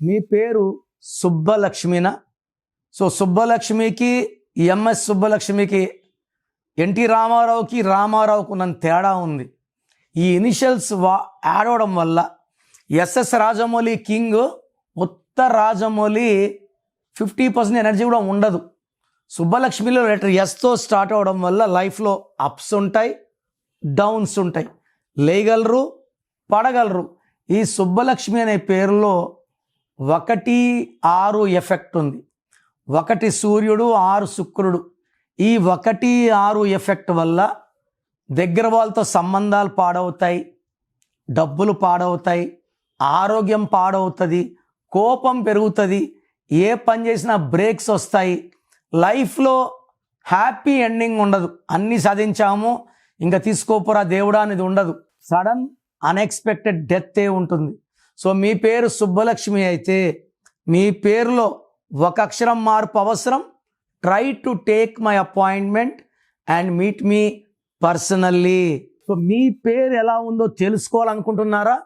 మీ పేరు సుబ్బలక్ష్మినా? So సుబ్బలక్ష్మికి MS సుబ్బలక్ష్మికి NT రామారావుకి రామారావుకు ఉన్న తేడా ఉంది. ఈ ఇనిషియల్స్ యాడ్ అవడం వల్ల ఎస్ఎస్ రాజమౌళి కింగ్, ఉత్తర రాజమౌళి 50% ఎనర్జీ కూడా ఉండదు. సుబ్బలక్ష్మిలో లెటర్ ఎస్తో స్టార్ట్ అవడం వల్ల లైఫ్లో అప్స్ ఉంటాయి, డౌన్స్ ఉంటాయి, లేయగలరు, పడగలరు. ఈ సుబ్బలక్ష్మి అనే పేరులో 1-6 ఎఫెక్ట్ ఉంది. 1 సూర్యుడు, 6 శుక్రుడు. ఈ 1-6 ఎఫెక్ట్ వల్ల దగ్గర వాళ్ళతో సంబంధాలు పాడవుతాయి, డబ్బులు పాడవుతాయి, ఆరోగ్యం పాడవుతుంది, కోపం పెరుగుతుంది, ఏ పని చేసినా బ్రేక్స్ వస్తాయి, లైఫ్లో హ్యాపీ ఎండింగ్ ఉండదు. అన్నీ సాధించాము ఇంకా తీసుకోపోరా దేవుడా అనేది ఉండదు. సడన్ అన్ఎక్స్పెక్టెడ్ డెత్ ఉంటుంది. సో మీ పేరు సుబ్బలక్ష్మి అయితే మీ పేరులో 1 అక్షరం మార్పు అవసరం. Try to take my appointment and meet మీ పర్సనల్లీ. సో మీ పేరు ఎలా ఉందో తెలుసుకోవాలనుకుంటున్నారా?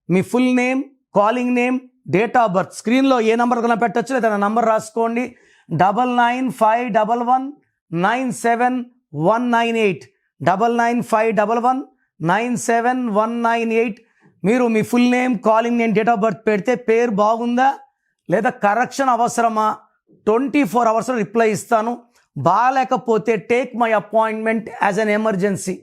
మీ full name, calling name, date of birth స్క్రీన్లో ఏ నెంబర్ కన్నా పెట్టచ్చు, లేదా నంబర్ రాసుకోండి. 9951197198 9951197198. మీరు మీ full name, calling name, date of birth పెడితే పేరు బాగుందా లేదా కరెక్షన్ అవసరమా 24 అవర్స్లో రిప్లై ఇస్తాను. బాగాలేకపోతే take my appointment as an emergency.